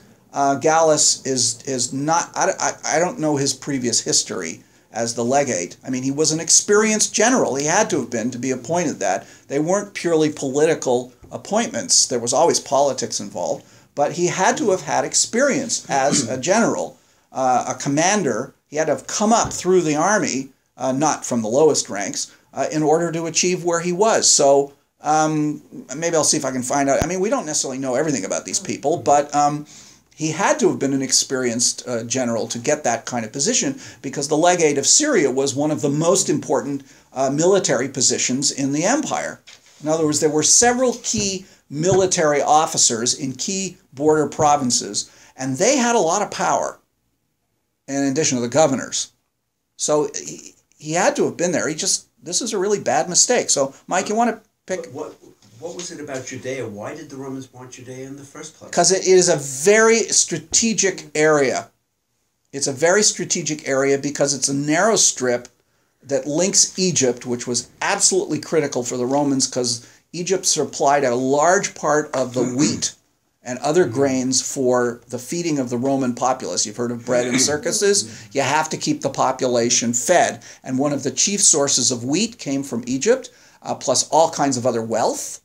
Speaker 1: Gallus is not, I don't know his previous history as the legate. I mean, he was an experienced general. He had to have been to be appointed that. They weren't purely political appointments. There was always politics involved, but he had to have had experience as a general, a commander. He had to have come up through the army, not from the lowest ranks, in order to achieve where he was. So maybe I'll see if I can find out. I mean, we don't necessarily know everything about these people, but he had to have been an experienced general to get that kind of position, because the legate of Syria was one of the most important military positions in the empire. In other words, there were several key military officers in key border provinces, and they had a lot of power, in addition to the governors. So he had to have been there. This is a really bad mistake. So, Mike, you want to pick?
Speaker 4: What was it about Judea? Why did the Romans want Judea in the first place?
Speaker 1: Because it is a very strategic area. It's a very strategic area because it's a narrow strip that links Egypt, which was absolutely critical for the Romans, because Egypt supplied a large part of the wheat and other grains for the feeding of the Roman populace. You've heard of bread and circuses. You have to keep the population fed. And one of the chief sources of wheat came from Egypt, plus all kinds of other wealth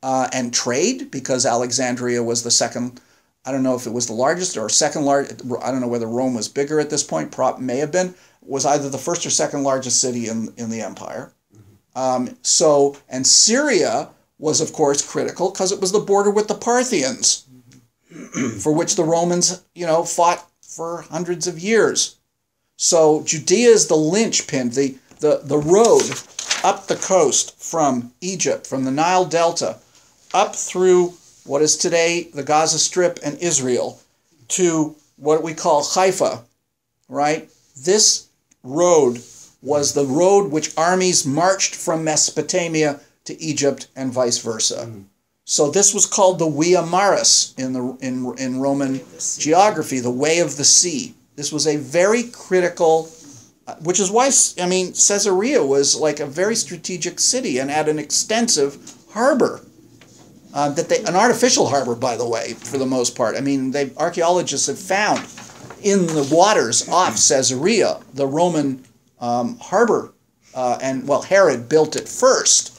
Speaker 1: and trade, because Alexandria was the second, I don't know if it was the largest or second largest, I don't know whether Rome was bigger at this point, may have been, was either the first or second largest city in the empire. And Syria was, of course, critical because it was the border with the Parthians, for which the Romans, fought for hundreds of years. So Judea is the linchpin, the road up the coast from Egypt, from the Nile Delta, up through what is today the Gaza Strip and Israel, to what we call Haifa, right? This road was the road which armies marched from Mesopotamia to Egypt and vice versa. So this was called the Via Maris in Roman geography, the way of the sea. This was a very critical, which is why, Caesarea was like a very strategic city and had an extensive harbor. An artificial harbor, by the way, for the most part. Archaeologists have found in the waters off Caesarea the Roman harbor, Herod built it first,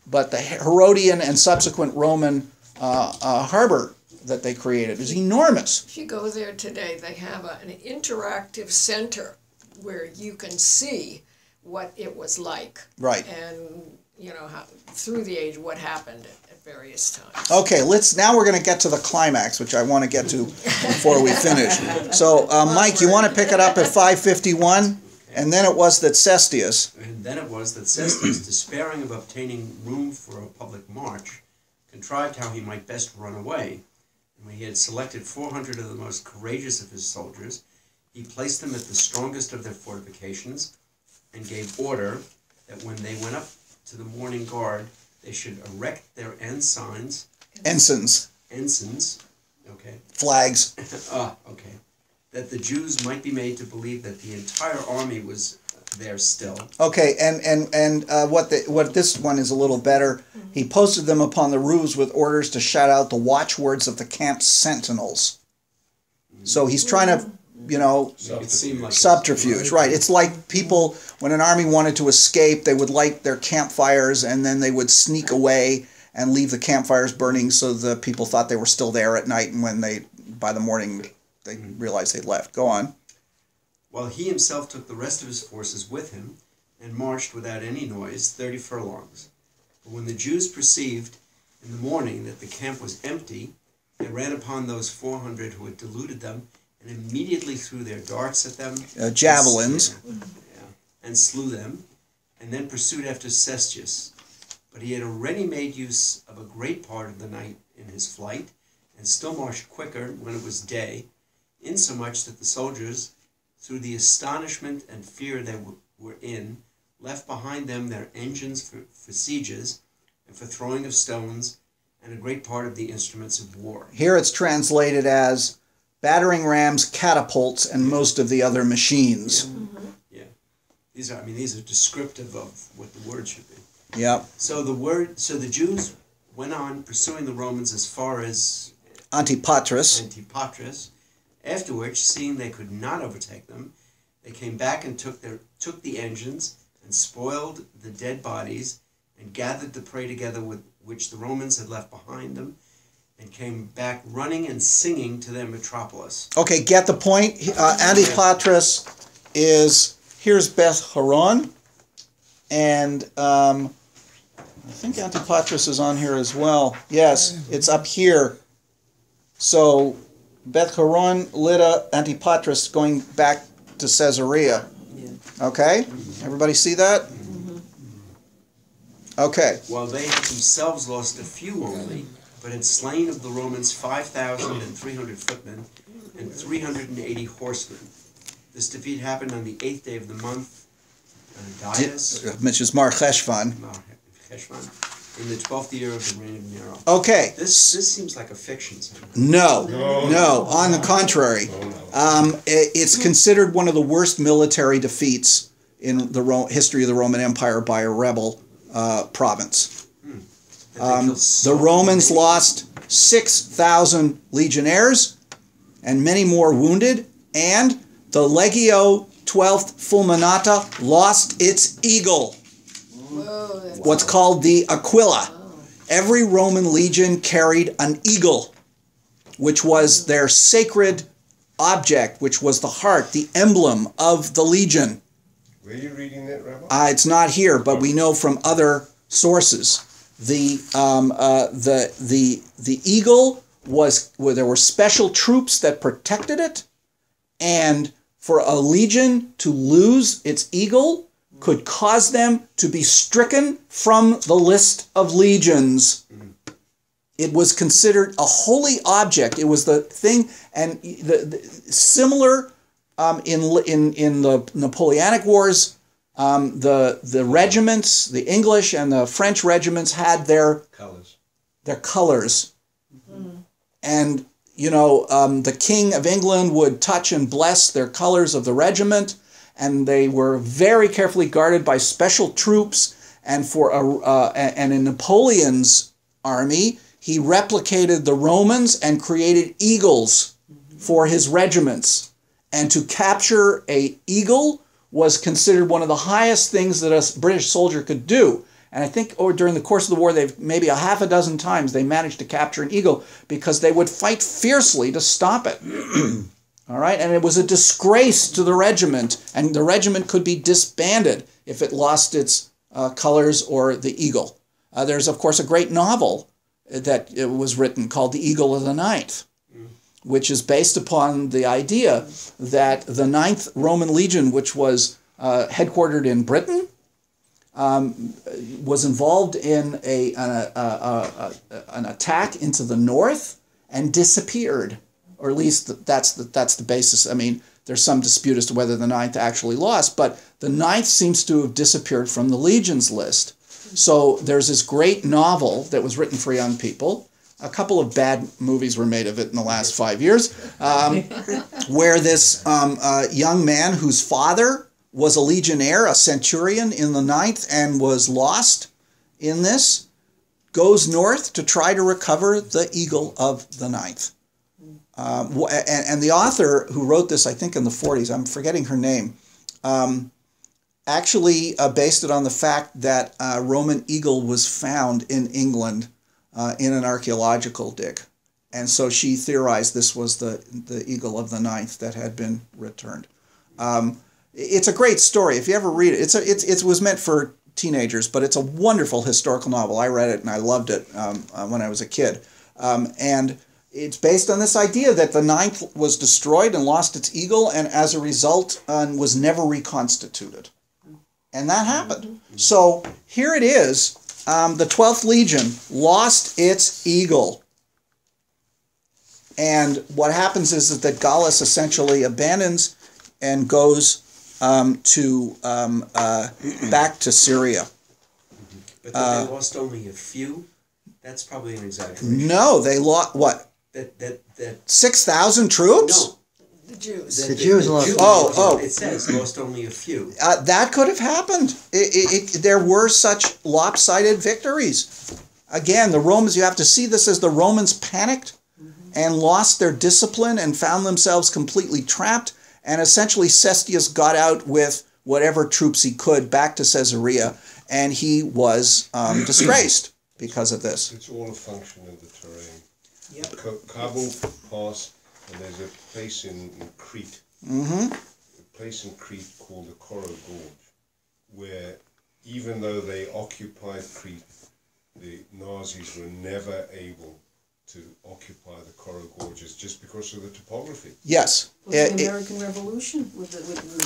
Speaker 1: but the Herodian and subsequent Roman harbor that they created is enormous.
Speaker 5: If you go there today, they have an interactive center where you can see what it was like.
Speaker 1: Right.
Speaker 5: And, how, through the age, what happened at various times.
Speaker 1: Okay, now we're going to get to the climax, which I want to get to before we finish. So, Mike, you want to pick it up at 551? And then it was that Cestius,
Speaker 4: despairing of obtaining room for a public march, contrived how he might best run away. And when he had selected 400 of the most courageous of his soldiers, he placed them at the strongest of their fortifications, and gave order that when they went up to the morning guard, they should erect their ensigns.
Speaker 1: ensigns,
Speaker 4: Okay.
Speaker 1: flags.
Speaker 4: Okay. That the Jews might be made to believe that the entire army was there still.
Speaker 1: Okay, and what this one is a little better. He posted them upon the roofs with orders to shout out the watchwords of the camp sentinels. So he's trying to,
Speaker 4: It seemed like
Speaker 1: subterfuge, right? It's like people, when an army wanted to escape, they would light their campfires and then they would sneak away and leave the campfires burning so the people thought they were still there at night, and when by the morning they realized they'd left. Go on.
Speaker 4: While he himself took the rest of his forces with him and marched without any noise 30 furlongs. But when the Jews perceived in the morning that the camp was empty, they ran upon those 400 who had deluded them and immediately threw their darts at them.
Speaker 1: Javelins.
Speaker 4: And slew them, and then pursued after Cestius. But he had already made use of a great part of the night in his flight, and still marched quicker when it was day, insomuch that the soldiers, through the astonishment and fear they were in, left behind them their engines for sieges, and for throwing of stones, and a great part of the instruments of war.
Speaker 1: Here it's translated as battering rams, catapults, and most of the other machines.
Speaker 4: Yeah. These are descriptive of what the word should be.
Speaker 1: Yep.
Speaker 4: So the Jews went on pursuing the Romans as far as
Speaker 1: Antipatris.
Speaker 4: After which, seeing they could not overtake them, they came back and took the engines and spoiled the dead bodies and gathered the prey together with which the Romans had left behind them, and came back running and singing to their metropolis.
Speaker 1: Okay, get the point. Antipatris here's Beth Horon, and I think Antipatris is on here as well. Yes, it's up here. So Beth Horon, Lydda, Antipatris going back to Caesarea.
Speaker 6: Yeah.
Speaker 1: Okay? Everybody see that? Okay.
Speaker 4: While they themselves lost a few only, but had slain of the Romans 5,300 footmen and 380 horsemen. This defeat happened on the 8th day of the month, Dias,
Speaker 1: Which is Mar Cheshvan.
Speaker 4: in the 12th year of the reign of Nero.
Speaker 1: Okay.
Speaker 4: This seems like a fiction.
Speaker 1: No. On the contrary. It's considered one of the worst military defeats in the history of the Roman Empire by a rebel province. The Romans lost 6,000 legionnaires and many more wounded, and the Legio 12th Fulminata lost its eagle.
Speaker 5: Whoa, that's
Speaker 1: What's called the Aquila. Every Roman legion carried an eagle, which was their sacred object, which was the heart, the emblem of the legion.
Speaker 2: Were you reading that, Rabbi?
Speaker 1: It's not here, but we know from other sources. The eagle was where there were special troops that protected it, and for a legion to lose its eagle could cause them to be stricken from the list of legions. It was considered a holy object. It was the thing, and similar in the Napoleonic Wars. The regiments, the English and the French regiments, had their colors. And the King of England would touch and bless their colors of the regiment, and they were very carefully guarded by special troops. And and in Napoleon's army, he replicated the Romans and created eagles for his regiments. And to capture an eagle was considered one of the highest things that a British soldier could do. And I think during the course of the war, maybe a half a dozen times they managed to capture an eagle, because they would fight fiercely to stop it. All right, and it was a disgrace to the regiment, and the regiment could be disbanded if it lost its colors or the eagle. There's, of course, a great novel that it was written called The Eagle of the Ninth, which is based upon the idea that the Ninth Roman Legion, which was headquartered in Britain, was involved in an attack into the north and disappeared, or at least that's the basis. I mean, there's some dispute as to whether the Ninth actually lost, but the Ninth seems to have disappeared from the legions list. So there's this great novel that was written for young people. A couple of bad movies were made of it in the last 5 years, where this young man whose father was a legionnaire, a centurion in the Ninth, and was lost in this, goes north to try to recover the Eagle of the Ninth. And the author who wrote this, I think in the 40s, I'm forgetting her name, actually based it on the fact that a Roman eagle was found in England in an archaeological dig. And so she theorized this was the Eagle of the Ninth that had been returned. It's a great story. If you ever read it, it was meant for teenagers, but it's a wonderful historical novel. I read it and I loved it when I was a kid. And it's based on this idea that the Ninth was destroyed and lost its eagle, and as a result was never reconstituted. And that happened. So here it is. The 12th Legion lost its eagle. And what happens is that Gallus essentially abandons and goes back to Syria.
Speaker 4: But they lost only a few? That's probably an exaggeration.
Speaker 1: No, they lost, what?
Speaker 4: That
Speaker 1: 6,000 troops?
Speaker 4: No.
Speaker 5: The Jews.
Speaker 3: The Jews lost.
Speaker 4: It says lost only a few.
Speaker 1: That could have happened. There were such lopsided victories. Again, the Romans, you have to see this as the Romans panicked and lost their discipline and found themselves completely trapped. And essentially Cestius got out with whatever troops he could back to Caesarea, and he was disgraced because of this.
Speaker 2: It's all a function of the terrain.
Speaker 6: Yep.
Speaker 2: Kabul Pass, and there's a place in Crete, a place in Crete called the Koro Gorge, where even though they occupied Crete, the Nazis were never able to occupy the Koro Gorges just because of the topography.
Speaker 1: Yes.
Speaker 6: Was the American Revolution with the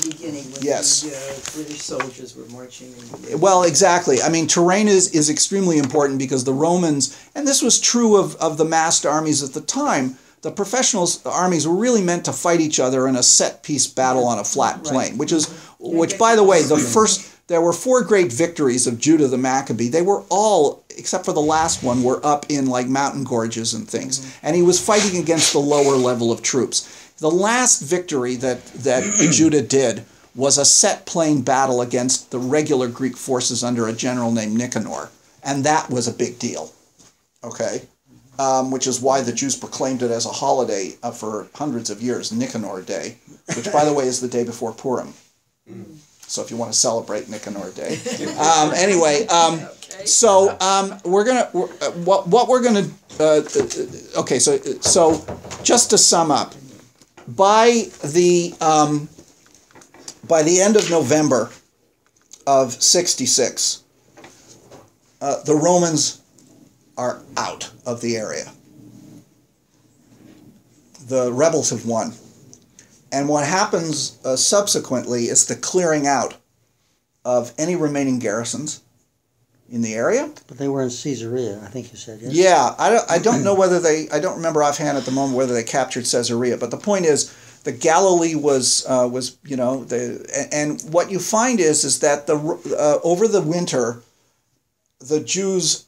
Speaker 6: beginning when
Speaker 1: yes.
Speaker 6: the British soldiers were marching?
Speaker 1: Well, exactly. I mean, terrain is extremely important because the Romans, and this was true of the massed armies at the time, the professional armies were really meant to fight each other in a set-piece battle on a flat plain, which, by the way, there were 4 great victories of Judah the Maccabee. They were all, except for the last one, were up in like mountain gorges and things. And he was fighting against the lower level of troops. The last victory that Judah did was a set plain battle against the regular Greek forces under a general named Nicanor. And that was a big deal, okay? Which is why the Jews proclaimed it as a holiday for hundreds of years, Nicanor Day, which, by the way, is the day before Purim. So if you want to celebrate Nicanor Day. Anyway, so we're going to, what we're going to, okay, so just to sum up, by the end of November of 66, the Romans are out of the area. The rebels have won. And what happens subsequently is the clearing out of any remaining garrisons in the area.
Speaker 3: But they were in Caesarea, I think you said, yes?
Speaker 1: Yeah, I don't know whether I don't remember offhand at the moment whether they captured Caesarea, but the point is the Galilee was and what you find is that over the winter, the Jews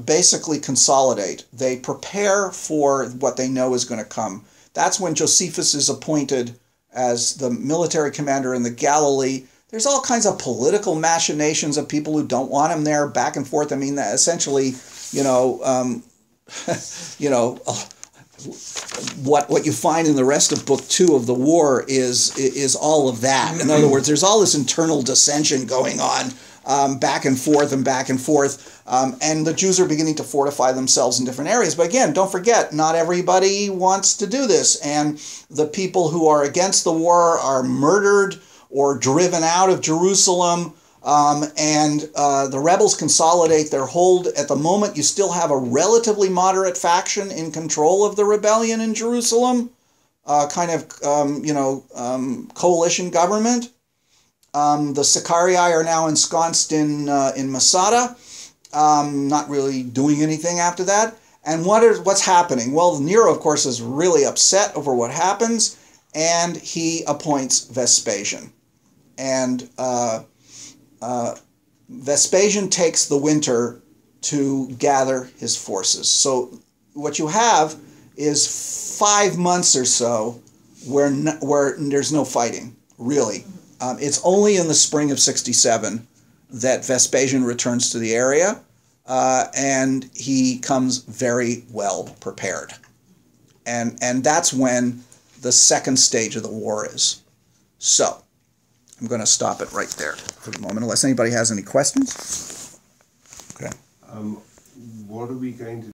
Speaker 1: basically consolidate. They prepare for what they know is going to come. That's when Josephus is appointed as the military commander in the Galilee. There's all kinds of political machinations of people who don't want him there, back and forth. I mean, essentially, what you find in the rest of Book 2 of the war is all of that. In other words, there's all this internal dissension going on, back and forth and back and forth. And the Jews are beginning to fortify themselves in different areas. But again, don't forget, not everybody wants to do this. And the people who are against the war are murdered or driven out of Jerusalem. And the rebels consolidate their hold. At the moment, you still have a relatively moderate faction in control of the rebellion in Jerusalem, coalition government. The Sicarii are now ensconced in Masada, not really doing anything after that. And what's happening? Well, Nero, of course, is really upset over what happens, and he appoints Vespasian. And Vespasian takes the winter to gather his forces. So what you have is 5 months or so where there's no fighting, really. It's only in the spring of 67 that Vespasian returns to the area, and he comes very well prepared. And that's when the second stage of the war is. So I'm going to stop it right there for the moment, unless anybody has any questions. Okay.
Speaker 2: What are we going to